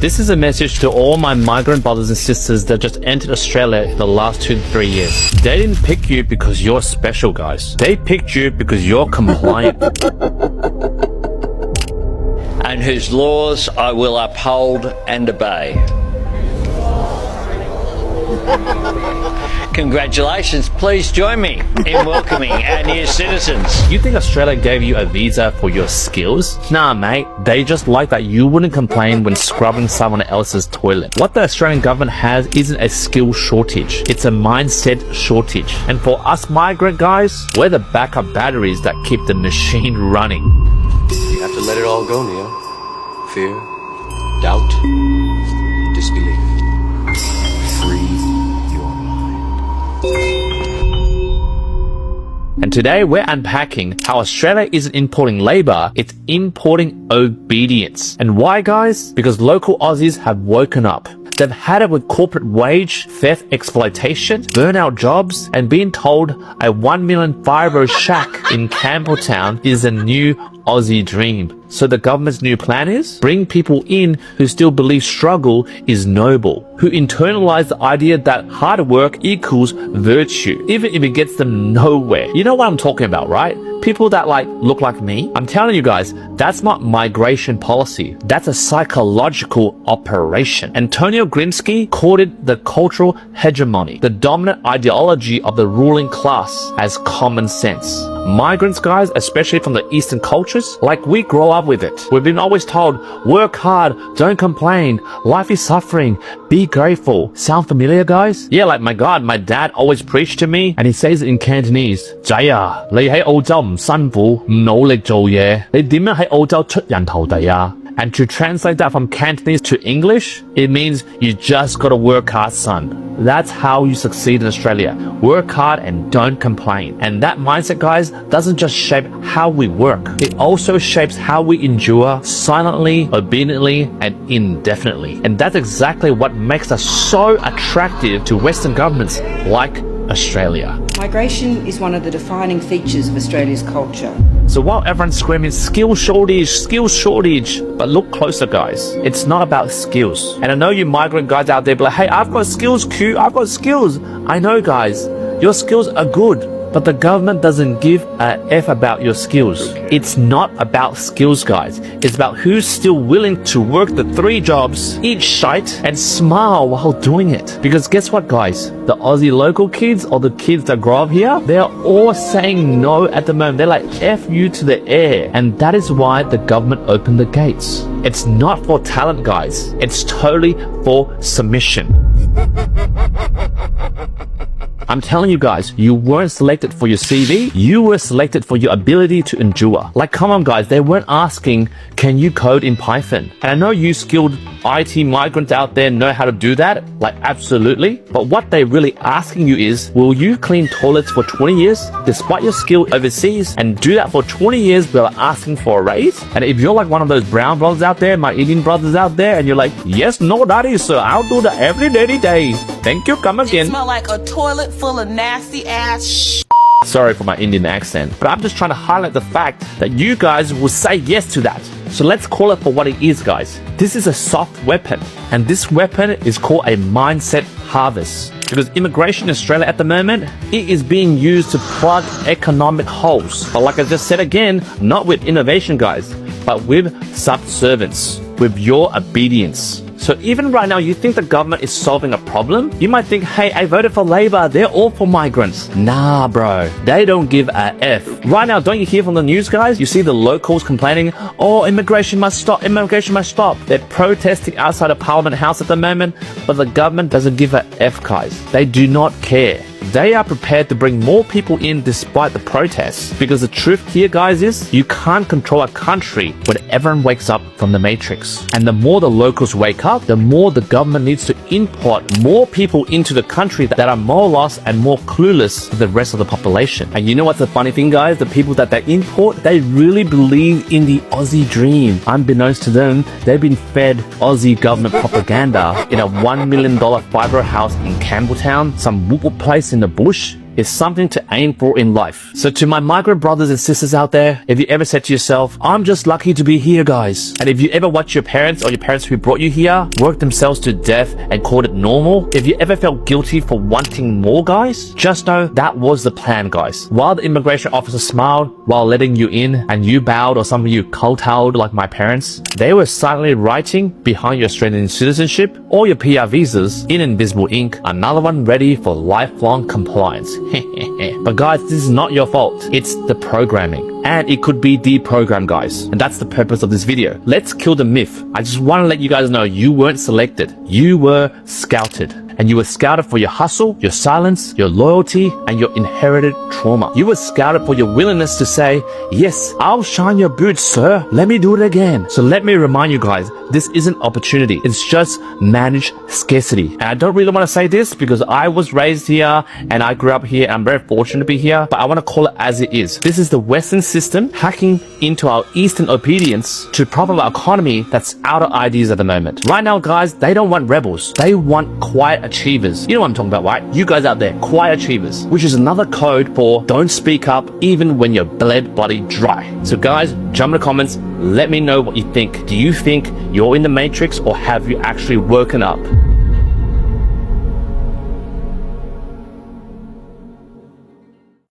This is a message to all my migrant brothers and sisters that just entered Australia in the last 2 to 3 years. They didn't pick you because you're special, guys. They picked you because you're compliant. And whose laws I will uphold and obey. Congratulations, please join me in welcoming our new citizens. You think Australia gave you a visa for your skills? Nah, mate. They just like that you wouldn't complain when scrubbing someone else's toilet. What the Australian government has isn't a skill shortage. It's a mindset shortage. And for us migrant guys, we're the backup batteries that keep the machine running. You have to let it all go, Neo. Fear, doubt, disbelief. Free your mind. And today we're unpacking how Australia isn't importing labor, it's importing obedience. And why, guys? Because local Aussies have woken up. They've had it with corporate wage, theft, exploitation, burnout jobs, and being told a 1 million fibro shack in Campbelltown is a new Aussie dream. So the government's new plan is bring people in who still believe struggle is noble, who internalize the idea that hard work equals virtue, even if it gets them nowhere. You know what I'm talking about, right? People that look like me. I'm telling you guys, that's not migration policy. That's a psychological operation. Antonio Gramsci called it the cultural hegemony, the dominant ideology of the ruling class as common sense. Migrants, guys, especially from the Eastern cultures, we grow up with it. We've been always told, work hard, don't complain, life is suffering, be grateful. Sound familiar, guys? Yeah, my God, my dad always preached to me, and he says it in Cantonese. 仔啊，你喺澳洲唔辛苦，唔努力做嘢，你點樣喺澳洲出人頭地啊？ And to translate that from Cantonese to English, it means you just gotta work hard, son. That's how you succeed in Australia. Work hard and don't complain. And that mindset, guys, doesn't just shape how we work. It also shapes how we endure silently, obediently, and indefinitely. And that's exactly what makes us so attractive to Western governments like Australia. Migration is one of the defining features of Australia's culture. So while everyone's screaming skill shortage, but look closer, guys. It's not about skills. And I know you migrant guys out there be like, hey, I've got skills, Q, I've got skills. I know, guys, your skills are good. But the government doesn't give a F about your skills. It's not about skills, guys. It's about who's still willing to work the 3 jobs, eat shite, and smile while doing it. Because guess what, guys? The Aussie local kids or the kids that grow up here, they're all saying no at the moment. They're like, F you to the air. And that is why the government opened the gates. It's not for talent, guys. It's totally for submission. I'm telling you guys, you weren't selected for your CV, you were selected for your ability to endure. Come on guys, they weren't asking, can you code in Python? And I know you skilled IT migrants out there know how to do that, absolutely. But what they're really asking you is, will you clean toilets for 20 years, despite your skill overseas, and do that for 20 years without asking for a raise? And if you're one of those brown brothers out there, my Indian brothers out there, and you're like, yes, no daddy, sir, I'll do that every day. Thank you, come again. It smell like a toilet full of nasty ass shit. Sorry for my Indian accent, but I'm just trying to highlight the fact that you guys will say yes to that. So let's call it for what it is, guys. This is a soft weapon, and this weapon is called a mindset harvest. Because immigration in Australia at the moment, it is being used to plug economic holes. But like I just said again, not with innovation, guys, but with subservience, with your obedience. So even right now, you think the government is solving a problem? You might think, hey, I voted for Labor, they're all for migrants. Nah, bro, they don't give a F. Right now, don't you hear from the news, guys? You see the locals complaining, oh, immigration must stop, immigration must stop. They're protesting outside of Parliament House at the moment, but the government doesn't give a F, guys. They do not care. They are prepared to bring more people in despite the protests. Because the truth here, guys, is you can't control a country when everyone wakes up from the matrix. And the more the locals wake up, the more the government needs to import more people into the country that are more lost and more clueless than the rest of the population. And you know what's the funny thing, guys? The people that they import, they really believe in the Aussie dream. Unbeknownst to them, they've been fed Aussie government propaganda in a $1 million fibro house in Campbelltown, some whoop place in the bush. is something to aim for in life. So to my migrant brothers and sisters out there, if you ever said to yourself, I'm just lucky to be here, guys. And if you ever watched your parents or your parents who brought you here work themselves to death and called it normal, if you ever felt guilty for wanting more, guys, just know that was the plan, guys. While the immigration officer smiled while letting you in and you bowed, or some of you kowtowed like my parents, they were silently writing behind your Australian citizenship or your PR visas in invisible ink, another one ready for lifelong compliance. But guys, this is not your fault. It's the programming. And it could be deprogrammed, guys. And that's the purpose of this video. Let's kill the myth. I just want to let you guys know you weren't selected. You were scouted. And you were scouted for your hustle, your silence, your loyalty, and your inherited trauma. You were scouted for your willingness to say, yes, I'll shine your boots, sir. Let me do it again. So let me remind you guys, this isn't opportunity. It's just managed scarcity. And I don't really want to say this because I was raised here and I grew up here and I'm very fortunate to be here, but I want to call it as it is. This is the Western system hacking into our Eastern obedience to prop up our economy that's out of ideas at the moment. Right now, guys, they don't want rebels. They want quiet achievers. You know what I'm talking about, right? You guys out there, quiet achievers, which is another code for don't speak up even when you're bled bloody dry. So guys, jump in the comments, let me know what you think. Do you think you're in the matrix or have you actually woken up?